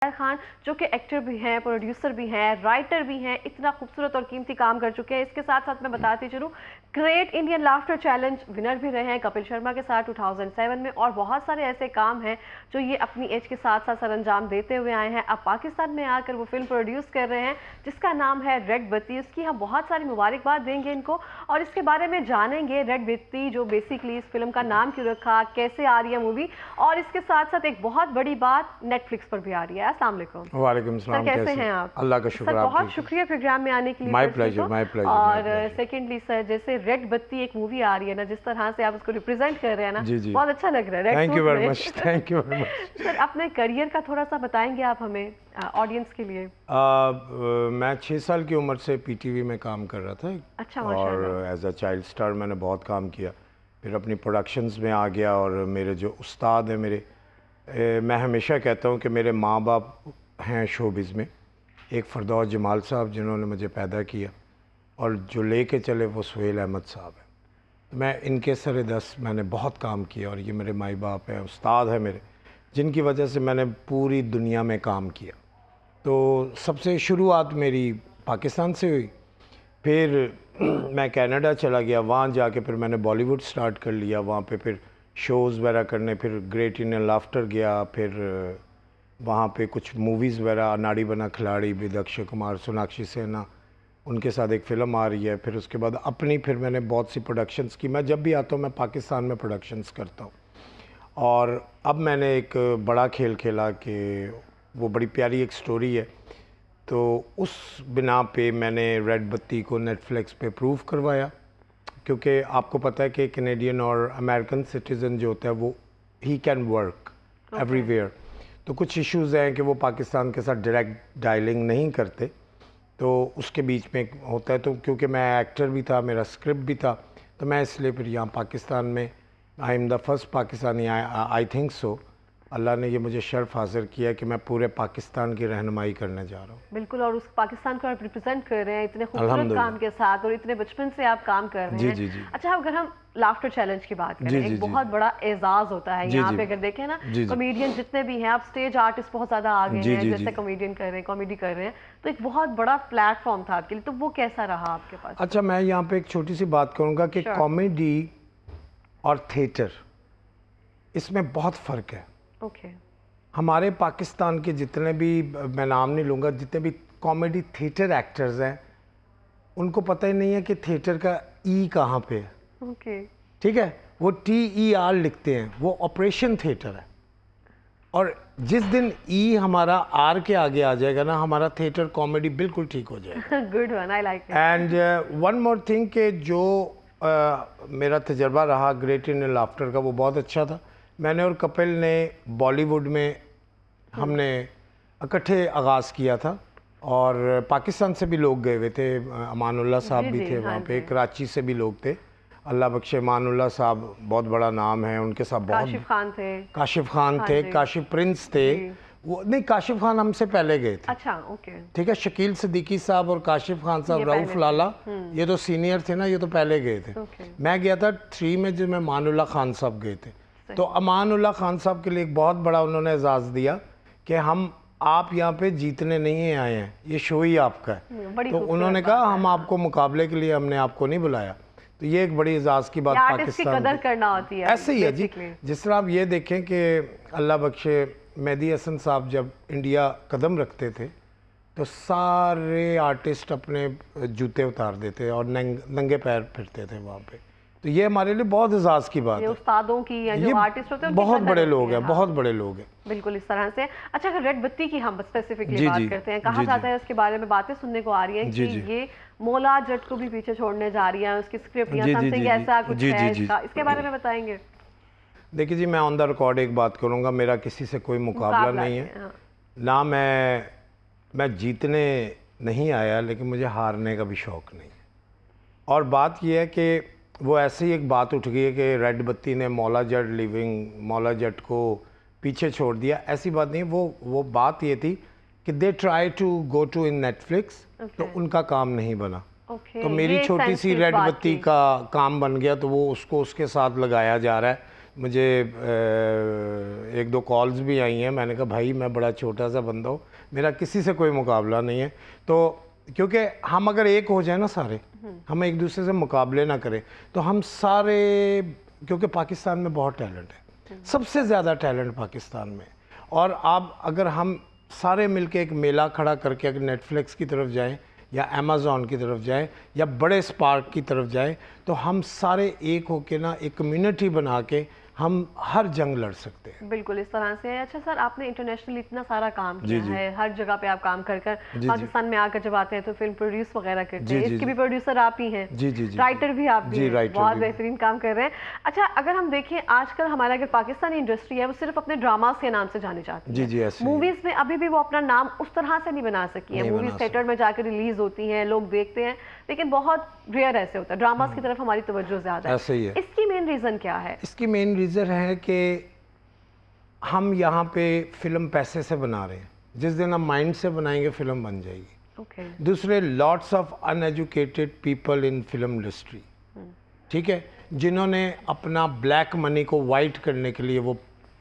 خان جو کہ ایکٹر بھی ہیں، پروڈیوسر بھی ہیں، رائٹر بھی ہیں، اتنا خوبصورت اور قیمتی کام کر چکے ہیں۔ اس کے ساتھ ساتھ میں بتاتی چلوں great Indian laughter challenge winner بھی رہے ہیں کپل شرما کے ساتھ 2007 میں، اور بہت سارے ایسے کام ہیں جو یہ اپنی ایج کے ساتھ ساتھ سر انجام دیتے ہوئے آئے ہیں۔ اب پاکستان میں آ کر وہ فلم پروڈیوس کر رہے ہیں جس کا نام ہے ریڈ بتی۔ اس کی ہم بہت ساری مبارکباد دیں گے ان کو، اور اس کے بارے میں جانیں گے ریڈ بتی جو بیسیکلی اس فلم کا نام کیوں رکھا، کیسے آ رہی ہے مووی، اور اس کے ساتھ ساتھ ایک بہت بڑی بات نیٹ فلکس پر بھی آ رہی ہے۔ السلام علیکم۔ وعلیکم السلام، کیسے ہیں آپ؟ اللہ کا شکر، سر بہت شکریہ پروگرام میں آنے کے لیے۔ مائی پلیجر۔ اور سیکنڈلی سر، جیسے ریڈ بتی ایک مووی آ رہی ہے نا، جس طرح سے آپ اس کو ریپرزینٹ کر رہے ہیں نا، بہت اچھا لگ رہا ہے۔ Thank you very much, thank you very much. Sir اپنے کریئر کا تھوڑا سا بتائیں گے آپ ہمیں آڈینس کے لیے؟ میں 6 سال کی عمر سے پی ٹی وی میں کام کر رہا تھا، اچھا، اور ایز اے چائلڈ اسٹار میں نے بہت کام کیا، پھر اپنی پروڈکشنز میں آ گیا، اور میرے جو استاد ہیں میں ہمیشہ کہتا ہوں کہ میرے ماں باپ ہیں شوبز میں، ایک فردوس جمال صاحب جنہوں نے مجھے پیدا کیا، اور جو لے کے چلے وہ سہیل احمد صاحب ہیں۔ میں ان کے سر دست میں نے بہت کام کیا، اور یہ میرے مائی باپ ہیں، استاد ہیں میرے، جن کی وجہ سے میں نے پوری دنیا میں کام کیا۔ تو سب سے شروعات میری پاکستان سے ہوئی، پھر میں کینیڈا چلا گیا، وہاں جا کے پھر میں نے بالی ووڈ سٹارٹ کر لیا، وہاں پہ پھر شوز وغیرہ کرنے، پھر گریٹ انڈین لافٹر گیا، پھر وہاں پہ کچھ موویز وغیرہ، ناڑی بنا کھلاڑی ود اکشے کمار، سوناکشی سنہا، ان کے ساتھ ایک فلم آ رہی ہے، پھر اس کے بعد اپنی پھر میں نے بہت سی پروڈکشنز کی۔ میں جب بھی آتا ہوں میں پاکستان میں پروڈکشنز کرتا ہوں، اور اب میں نے ایک بڑا کھیل کھیلا کہ وہ بڑی پیاری ایک سٹوری ہے، تو اس بنا پہ میں نے ریڈ بتی کو نیٹ فلکس پہ پروو کروایا، کیونکہ آپ کو پتہ ہے کہ کینیڈین اور امریکن سٹیزن جو ہوتا ہے وہ he can work every where, تو کچھ ایشوز ہیں کہ وہ پاکستان کے ساتھ ڈائریکٹ ڈائلنگ نہیں کرتے، تو اس کے بیچ میں ہوتا ہے، تو کیونکہ میں ایکٹر بھی تھا، میرا اسکرپٹ بھی تھا، تو میں اس لیے پھر یہاں پاکستان میں I am the first Pakistani, I think so, Allah نے یہ مجھے شرف حاصل کیا کہ میں پورے پاکستان کی رہنمائی کرنے جا رہا ہوں۔ بالکل، اور اس پاکستان کو آپ ریپرزینٹ کر رہے ہیں اتنے خوبصورت کام کے ساتھ، اور اتنے بچپن سے آپ کام کر رہے ہیں۔ اچھا، اگر ہم لافٹر چیلنج کی بات کریں، ایک بہت بڑا اعزاز ہوتا ہے یہاں پہ، اگر دیکھیں نا کامیڈین جتنے بھی ہیں، آپ اسٹیج آرٹسٹ بہت زیادہ آگے ہیں، جیسے کامیڈین کر رہے ہیں، کامیڈی کر رہے ہیں، تو ایک بہت بڑا پلیٹ فارم تھا آپ کے لیے، تو وہ کیسا رہا آپ کے پاس؟ اچھا، میں یہاں پہ ایک چھوٹی سی بات کروں گا کہ کامیڈی اور تھیٹر، اس میں بہت فرق ہے۔ اوکے، ہمارے پاکستان کے جتنے بھی، میں نام نہیں لوں گا، جتنے بھی کامیڈی تھیٹر ایکٹرز ہیں، ان کو پتہ ہی نہیں ہے کہ تھیٹر کا ای کہاں پہ ہے۔ اوکے، ٹھیک ہے، وہ TER لکھتے ہیں، وہ آپریشن تھیٹر ہے، اور جس دن ای ہمارا آر کے آگے آ جائے گا نا، ہمارا تھیٹر کامیڈی بالکل ٹھیک ہو جائے گا۔ Good one, I like it. And one more thing کہ جو میرا تجربہ رہا گریٹ انڈین لافٹر کا، وہ بہت اچھا تھا۔ میں نے اور کپل نے بالی ووڈ میں ہم نے اکٹھے آغاز کیا تھا، اور پاکستان سے بھی لوگ گئے ہوئے تھے، امان اللہ صاحب بھی تھے وہاں پہ، کراچی سے بھی لوگ تھے، اللہ بخشے امان اللہ صاحب بہت بڑا نام ہے، ان کے ساتھ بہت کاشف خان تھے، کاشف پرنس تھے، وہ نہیں، کاشف خان ہم سے پہلے گئے تھے۔ اچھا، اوکے، ٹھیک ہے، شکیل صدیقی صاحب اور کاشف خان صاحب، رؤف لالا، یہ تو سینئر تھے نا، یہ تو پہلے گئے تھے۔ میں گیا تھا 3 میں، جس میں امان اللہ خان صاحب گئے تھے، تو امان اللہ خان صاحب کے لیے ایک بہت بڑا انہوں نے اعزاز دیا کہ آپ یہاں پہ جیتنے نہیں آئے ہیں، یہ شو ہی آپ کا ہے، تو انہوں نے کہا ہم آپ کو مقابلے کے لیے، ہم نے آپ کو نہیں بلایا، تو یہ ایک بڑی اعزاز کی بات پاکستان کی قدر کرنا ہوتی ہے۔ ایسے ہی ہے جی، جس طرح آپ یہ دیکھیں کہ اللہ بخشے مہدی حسن صاحب جب انڈیا قدم رکھتے تھے تو سارے آرٹسٹ اپنے جوتے اتار دیتے اور ننگے پیر پھرتے تھے وہاں پہ، تو یہ ہمارے لیے بہت اعزاز کی بات ہے۔ استادوں کی یا جو آرٹسٹ ہوتے ہیں بہت بڑے لوگ ہیں، بہت بڑے لوگ ہیں، بالکل اس طرح سے۔ اچھا، اگر ریڈ بتی کی ہم اسپیسیفکلی بات کرتے ہیں، کہا جاتا ہے اس کے بارے میں باتیں سننے کو آ رہی ہیں کہ یہ مولا جٹ کو بھی پیچھے چھوڑنے جا رہی ہیں، اس کی اسکرپٹ یا سم تھنگ ایسا کچھ ہے، اس کے بارے میں بتائیں گے؟ دیکھیے جی، میں آن دا ریکارڈ ایک بات کروں گا، میرا کسی سے کوئی مقابلہ نہیں ہے، نہ میں جیتنے نہیں آیا، لیکن مجھے ہارنے کا بھی شوق نہیں ہے، اور بات یہ ہے کہ وہ ایسے ہی ایک بات اٹھ گئی ہے کہ ریڈ بتی نے مولا جٹ کو پیچھے چھوڑ دیا، ایسی بات نہیں، وہ بات یہ تھی کہ دے ٹرائی ٹو گو ٹو ان نیٹ فلکس، تو ان کا کام نہیں بنا، تو میری چھوٹی سی ریڈ بتی کا کام بن گیا، تو وہ اس کو اس کے ساتھ لگایا جا رہا ہے، مجھے ایک دو کالز بھی آئی ہیں. میں نے کہا بھائی میں بڑا چھوٹا سا بندہ ہوں, میرا کسی سے کوئی مقابلہ نہیں ہے. تو کیونکہ ہم اگر ایک ہو جائیں نا سارے, ہم ایک دوسرے سے مقابلے نہ کریں تو ہم سارے, کیونکہ پاکستان میں بہت ٹیلنٹ ہے, سب سے زیادہ ٹیلنٹ پاکستان میں. اور آپ اگر ہم سارے مل کے ایک میلہ کھڑا کر کے اگر نیٹ فلکس کی طرف جائیں یا امیزون کی طرف جائیں یا بڑے اسپارک کی طرف جائیں تو ہم سارے ایک ہو کے نا ایک کمیونٹی بنا کے ہم ہر جنگ لڑ سکتے ہیں. بالکل اس طرح سے. اچھا سر, آپ نے انٹرنیشنل اتنا سارا کام کیا ہے, ہر جگہ پہ آپ کام کر پاکستان میں آ کر جب آتے ہیں تو فلم پروڈیوس وغیرہ کرتے ہیں, اس کے بھی پروڈیوسر آپ ہی ہیں, رائٹر بھی آپ بھی ہیں, بہت بہترین کام کر رہے ہیں. اچھا اگر ہم دیکھیں آج کل ہمارا اگر پاکستانی انڈسٹری ہے وہ صرف اپنے ڈراماز کے نام سے جانی جاتی ہے, موویز میں ابھی بھی وہ اپنا نام اس طرح سے نہیں بنا سکی ہے. موویز تھیٹر میں جا کے ریلیز ہوتی ہیں, لوگ دیکھتے ہیں, لیکن بہت ریئر ایسے ہوتا ہے. ڈراماز کی طرف ہماری توجہ زیادہ ہے. اس کی مین ریزن کیا ہے؟ اس کی مین ریزن ہے کہ ہم یہاں پہ فلم پیسے سے بنا رہے ہیں. جس دن ہم مائنڈ سے بنائیں گے فلم بن جائے گی. دوسرے lots of in educated people in film industry, ٹھیک ہے, جنہوں نے اپنا بلیک منی کو وائٹ کرنے کے لیے وہ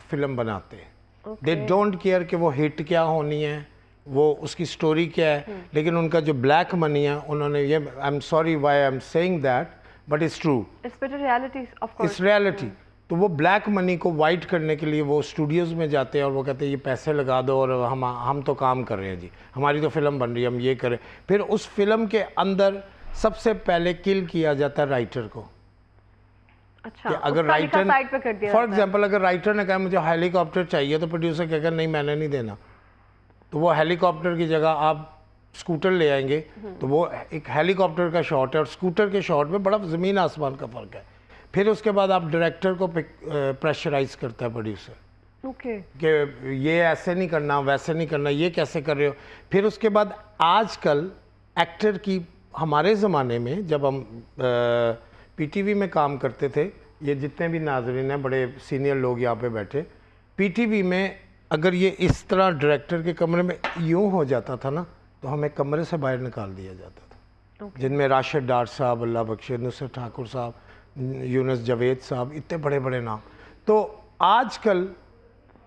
فلم بناتے ہیں. دے ڈونٹ کیئر کہ وہ ہٹ کیا ہونی ہے, وہ اس کی سٹوری کیا ہے, لیکن ان کا جو بلیک منی ہے انہوں نے یہ, I am sorry why I am saying that but it's true, it's reality. تو وہ بلیک منی کو وائٹ کرنے کے لیے وہ اسٹوڈیوز میں جاتے ہیں اور وہ کہتے ہیں یہ پیسے لگا دو اور ہم تو کام کر رہے ہیں جی, ہماری تو فلم بن رہی ہے, ہم یہ کریں. پھر اس فلم کے اندر سب سے پہلے کل کیا جاتا ہے رائٹر کو. اچھا, اگر رائٹر فار ایگزامپل اگر رائٹر نے کہا مجھے ہیلی کاپٹر چاہیے تو پروڈیوسر کہے گا نہیں میں نے نہیں دینا, تو وہ ہیلی کاپٹر کی جگہ آپ اسکوٹر لے آئیں گے تو وہ ایک ہیلی کاپٹر کا شاٹ ہے اور اسکوٹر کے شاٹ میں بڑا زمین آسمان کا فرق ہے. پھر اس کے بعد آپ ڈائریکٹر کو پریشرائز کرتا ہے پروڈیوسر کہ یہ ایسے نہیں کرنا, ویسے نہیں کرنا, یہ کیسے کر رہے ہو. پھر اس کے بعد آج کل ایکٹر کی, ہمارے زمانے میں جب ہم پی ٹی وی میں کام کرتے تھے, یہ جتنے بھی ناظرین ہیں بڑے سینئر لوگ یہاں پہ بیٹھے, پی ٹی وی میں اگر یہ اس طرح ڈائریکٹر کے کمرے میں یوں ہو جاتا تھا نا تو ہمیں کمرے سے باہر نکال دیا جاتا تھا. جن میں راشد ڈار صاحب, اللہ بخشے, نصرت ٹھاکر صاحب, یونس جاوید صاحب, اتنے بڑے بڑے نام. تو آج کل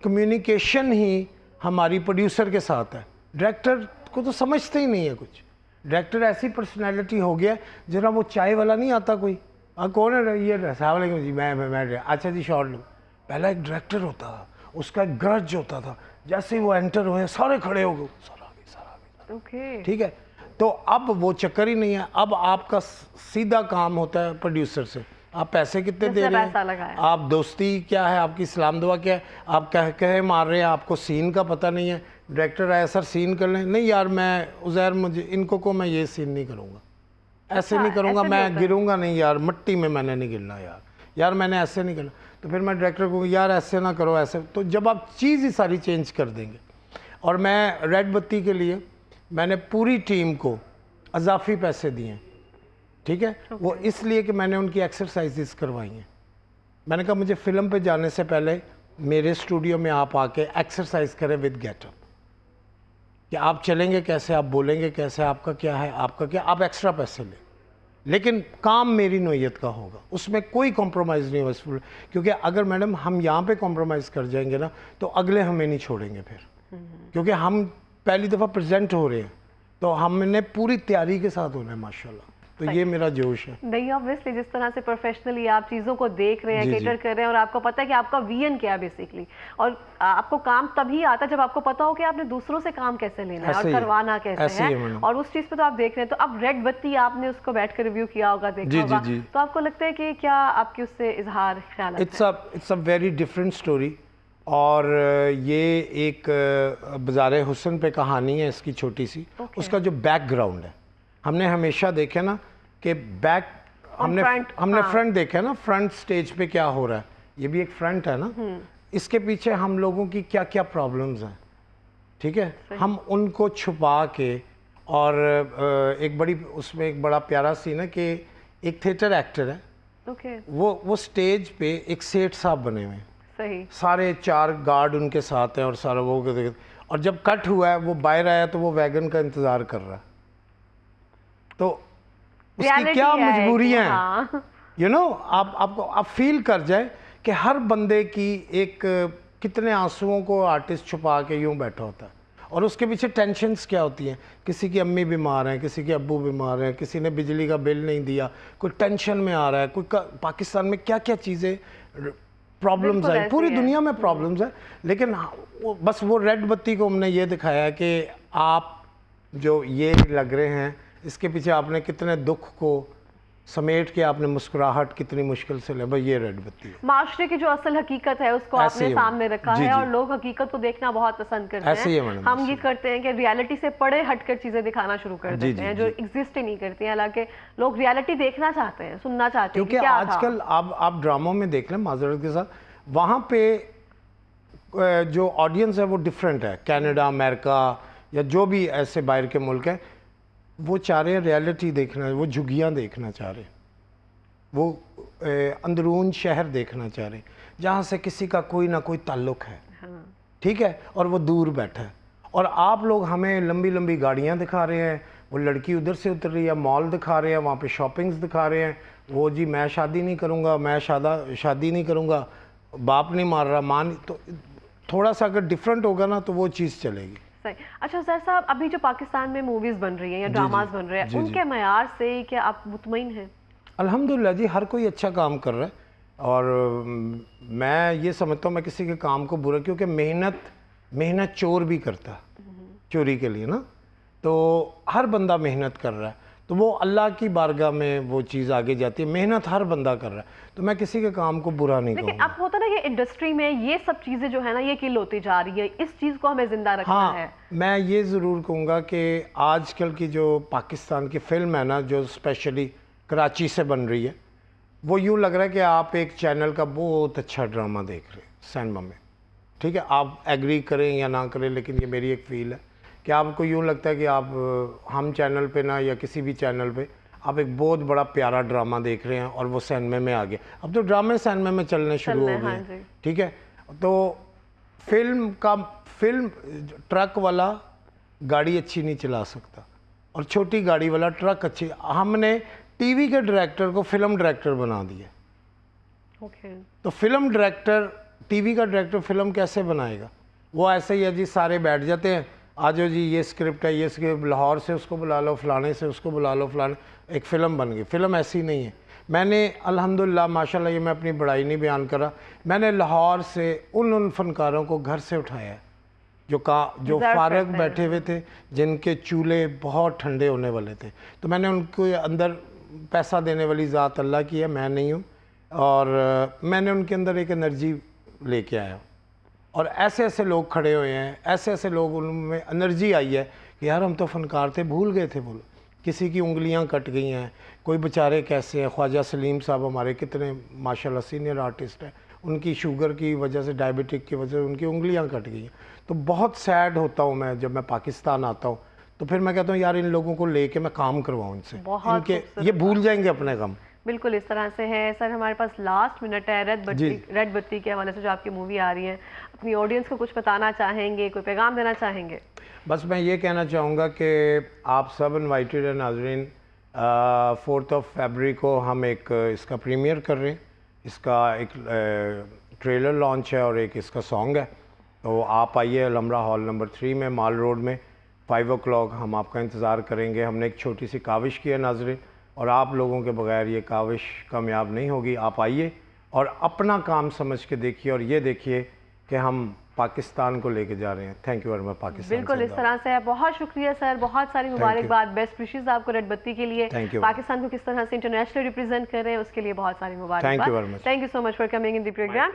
کمیونیکیشن ہی ہماری پروڈیوسر کے ساتھ ہے. ڈائریکٹر کو تو سمجھتے ہی نہیں ہے کچھ. ڈائریکٹر ایسی پرسنالٹی ہو گیا, ذرا وہ چائے والا نہیں آتا کوئی, کون ہے یہ, السلام علیکم جی, میں اچھا جی شارٹ لو. پہلا ایک ڈائریکٹر ہوتا تھا, اس کا ایک گرج ہوتا تھا, جیسے ہی وہ انٹر ہوئے سارے کھڑے ہو گئے, سر آگے, ٹھیک ہے. تو اب وہ چکر ہی نہیں ہے. اب آپ کا سیدھا کام ہوتا ہے پروڈیوسر سے, آپ پیسے کتنے دے رہے ہیں, آپ دوستی کیا ہے, آپ کی سلام دعا کیا ہے, آپ کہے مار رہے ہیں, آپ کو سین کا پتہ نہیں ہے. ڈائریکٹر آیا سر سین کر لیں, نہیں یار میں عزیر مجھے ان کو میں یہ سین نہیں کروں گا, ایسے نہیں کروں گا, میں گروں گا نہیں یار, مٹی میں نے نہیں گرنا یار میں نے ایسے نہیں کرنا. تو پھر میں ڈائریکٹر کو یار ایسے نہ کرو ایسے. تو جب آپ چیز ہی ساری چینج کر دیں گے. اور میں ریڈ بتی کے لیے میں نے پوری ٹیم کو اضافی پیسے دیے ہیں, ٹھیک ہے, وہ اس لیے کہ میں نے ان کی ایکسرسائزز کروائی ہیں. میں نے کہا مجھے فلم پہ جانے سے پہلے میرے اسٹوڈیو میں آپ آ کے ایکسرسائز کریں ود گیٹ اپ, کہ آپ چلیں گے کیسے, آپ بولیں گے کیسے, آپ کا کیا ہے, آپ کا کیا, آپ ایکسٹرا پیسے لیں, لیکن کام میری نوعیت کا ہوگا, اس میں کوئی کمپرومائز نہیں ہوگا. کیونکہ اگر میڈم ہم یہاں پہ کمپرومائز کر جائیں گے نا تو اگلے ہمیں نہیں چھوڑیں گے پھر, کیونکہ ہم پہلی دفعہ پریزنٹ ہو رہے ہیں تو ہم نے پوری تیاری کے ساتھ ہونا ہے ماشاءاللہ. تو یہ میرا جوش ہے. نہیں obviously جس طرح سے پروفیشنلی آپ چیزوں کو دیکھ رہے ہیں, کیٹر کر رہے ہیں, اور آپ کو پتہ ہے کہ آپ کا وی این کیا ہے بیسکلی, اور آپ کو کام تبھی آتا ہے جب آپ کو پتا ہو کہ آپ نے دوسروں سے کام کیسے لینا ہے اور کروانا کیسے ہے, اور اس چیز پہ تو آپ دیکھ رہے ہیں. تو اب ریڈ بتی آپ نے اس کو بیٹھ کر ریویو کیا ہوگا, دیکھا ہوگا, تو آپ کو لگتا ہے کہ کیا آپ کی اس سے اظہار خیالات ہے؟ It's a very different story, اور یہ ایک بازار حسن پہ کہانی ہے اس کی چھوٹی سی. اس کا جو بیک گراؤنڈ ہے, ہم نے ہمیشہ دیکھا نا کہ بیک, ہم نے فرنٹ دیکھا نا, فرنٹ سٹیج پہ کیا ہو رہا ہے, یہ بھی ایک فرنٹ ہے نا, اس کے پیچھے ہم لوگوں کی کیا کیا پرابلمز ہیں, ٹھیک ہے, ہم ان کو چھپا کے. اور ایک بڑی اس میں ایک بڑا پیارا سین ہے کہ ایک تھیٹر ایکٹر ہے, وہ سٹیج پہ ایک سیٹھ صاحب بنے ہوئے ہیں, سارے 4 گارڈ ان کے ساتھ ہیں اور سارا وہ, اور جب کٹ ہوا ہے وہ باہر آیا تو وہ ویگن کا انتظار کر رہا ہے. تو اس کی کیا مجبوریاں ہیں, یو نو, آپ فیل کر جائے کہ ہر بندے کی ایک کتنے آنسوؤں کو آرٹسٹ چھپا کے یوں بیٹھا ہوتا ہے اور اس کے پیچھے ٹینشنز کیا ہوتی ہیں. کسی کی امی بیمار ہیں, کسی کے ابو بیمار ہیں, کسی نے بجلی کا بل نہیں دیا, کوئی ٹینشن میں آ رہا ہے, کوئی پاکستان میں کیا کیا چیزیں پرابلمز ہیں, پوری دنیا میں پرابلمز ہیں. لیکن بس وہ ریڈ بتی کو ہم نے یہ دکھایا کہ آپ جو یہ لگ رہے ہیں اس کے پیچھے آپ نے کتنے دکھ کو سمیٹ کے آپ نے مسکراہٹ کتنی مشکل سے لے. بھائی یہ ریڈ بتی ہے. معاشرے کی جو اصل حقیقت ہے اس کو آپ نے سامنے رکھا ہے اور لوگ حقیقت کو دیکھنا بہت پسند کرتے ہیں. ہم یہ کرتے ہیں کہ ریالٹی سے پڑے ہٹ کر چیزیں دکھانا شروع کر دیتے ہیں جو ایگزسٹ ہی نہیں کرتی ہیں, حالانکہ لوگ ریالٹی دیکھنا چاہتے ہیں, سننا چاہتے ہیں. کیونکہ آج کل آپ ڈراموں میں دیکھ لیں معذرت کے ساتھ, وہاں پہ جو آڈینس ہے وہ ڈیفرنٹ ہے. کینیڈا, امریکہ یا جو بھی ایسے باہر کے ملک ہیں, وہ چاہ رہے ہیں ریالٹی دیکھنا, وہ جھگیاں دیکھنا چاہ رہے ہیں, وہ اندرون شہر دیکھنا چاہ رہے ہیں جہاں سے کسی کا کوئی نہ کوئی تعلق ہے. ٹھیک ہے, اور وہ دور بیٹھا ہے. اور آپ لوگ ہمیں لمبی لمبی گاڑیاں دکھا رہے ہیں, وہ لڑکی ادھر سے اتر رہی ہے, مال دکھا رہے ہیں, وہاں پہ شاپنگز دکھا رہے ہیں, وہ جی میں شادی نہیں کروں گا, میں شادی نہیں کروں گا, باپ نہیں مار رہا, ماں نہیں. تو تھوڑا سا اگر ڈیفرنٹ ہوگا نا تو وہ چیز چلے گی. صحیح. اچھا زہر صاحب, ابھی جو پاکستان میں موویز بن رہی ہیں یا ڈراماز بن رہے ہیں, ان کے معیار سے کیا آپ مطمئن ہیں؟ الحمدللہ جی, ہر کوئی اچھا کام کر رہا ہے اور میں یہ سمجھتا ہوں میں کسی کے کام کو برا, کیونکہ محنت چور بھی کرتا ہے چوری کے لیے نا, تو ہر بندہ محنت کر رہا ہے تو وہ اللہ کی بارگاہ میں وہ چیز آگے جاتی ہے. محنت ہر بندہ کر رہا ہے تو میں کسی کے کام کو برا نہیں کہوں. لیکن اب ہوتا نا کہ انڈسٹری میں یہ سب چیزیں جو ہے نا یہ کل ہوتی جا رہی ہے, اس چیز کو ہمیں زندہ رکھنا ہے. میں یہ ضرور کہوں گا کہ آج کل کی جو پاکستان کی فلم ہے نا, جو اسپیشلی کراچی سے بن رہی ہے, وہ یوں لگ رہا ہے کہ آپ ایک چینل کا بہت اچھا ڈرامہ دیکھ رہے ہیں سینما میں. ٹھیک ہے, آپ ایگری کریں یا نہ کریں, لیکن یہ میری ایک فیل ہے کہ آپ کو یوں لگتا ہے کہ آپ ہم چینل پہ نہ یا کسی بھی چینل پہ آپ ایک بہت بڑا پیارا ڈرامہ دیکھ رہے ہیں اور وہ سینما میں آ گیا. اب تو ڈرامے سینما میں چلنے شروع ہو گئے. ٹھیک ہے, تو فلم ٹرک والا گاڑی اچھی نہیں چلا سکتا اور چھوٹی گاڑی والا ٹرک اچھی. ہم نے ٹی وی کے ڈائریکٹر کو فلم ڈائریکٹر بنا دیا. تو فلم ڈائریکٹر, ٹی وی کا ڈائریکٹر فلم کیسے بنائے گا؟ وہ ایسے ہی ہے جی, سارے بیٹھ جاتے ہیں, آجو جی یہ اسکرپٹ ہے, یہ اسکرپٹ, لاہور سے اس کو بلا لو, فلانے سے اس کو بلا لو, فلانے, ایک فلم بن گئی. فلم ایسی نہیں ہے. میں نے الحمدللہ ماشاءاللہ, یہ میں اپنی بڑائی نہیں بیان کر رہا, میں نے لاہور سے ان فنکاروں کو گھر سے اٹھایا ہے جو فارغ بیٹھے ہوئے تھے, جن کے چولہے بہت ٹھنڈے ہونے والے تھے. تو میں نے ان کو اندر پیسہ دینے والی ذات اللہ کی ہے, میں نہیں ہوں, اور میں نے ان کے اندر ایک انرجی لے کے آیا ہوں. اور ایسے ایسے لوگ کھڑے ہوئے ہیں, ایسے ایسے لوگ, ان میں انرجی آئی ہے کہ یار ہم تو فنکار تھے, بھول گئے تھے. بولو کسی کی انگلیاں کٹ گئی ہیں, کوئی بیچارے کیسے ہیں. خواجہ سلیم صاحب ہمارے کتنے ماشاءاللہ سینئر آرٹسٹ ہیں, ان کی شوگر کی وجہ سے, ڈائبٹک کی وجہ سے ان کی انگلیاں کٹ گئی ہیں. تو بہت سیڈ ہوتا ہوں میں جب میں پاکستان آتا ہوں, تو پھر میں کہتا ہوں یار ان لوگوں کو لے کے میں کام کرواؤں ان سے, ان کے یہ بھول جائیں گے اپنے غم. بالکل اس طرح سے ہے. سر ہمارے پاس لاسٹ منٹ ہے, ریڈ بتی کے حوالے سے جو آپ کی مووی آ رہی ہے, اپنی آڈینس کو کچھ بتانا چاہیں گے, کوئی پیغام دینا چاہیں گے؟ بس میں یہ کہنا چاہوں گا کہ آپ سب انوائٹڈ ہیں ناظرین. 4 فیبرری کو ہم ایک اس کا پریمیئر کر رہے ہیں. اس کا ایک ٹریلر لانچ ہے اور ایک اس کا سانگ ہے. تو آپ آئیے الحمرہ ہال نمبر 3 میں, مال روڈ میں, 5 o'clock ہم آپ کا انتظار کریں گے. ہم نے ایک چھوٹی سی کاوش کی ہے ناظرین, اور آپ لوگوں کے بغیر یہ کاوش کامیاب نہیں ہوگی. آپ آئیے اور اپنا کام سمجھ کے دیکھیے, اور یہ دیکھیے کہ ہم پاکستان کو لے کے جا رہے ہیں. تھینک یو ویری مچ. پاکستان بالکل اس طرح سے ہے. بہت شکریہ سر, بہت ساری مبارکباد, بیسٹ وشز آپ کو ریڈ بتی کے لیے. پاکستان کو کس طرح سے انٹرنیشنل ریپرزینٹ کر رہے ہیں اس کے لیے بہت ساری مبارکباد. Thank you so much for coming in the programme.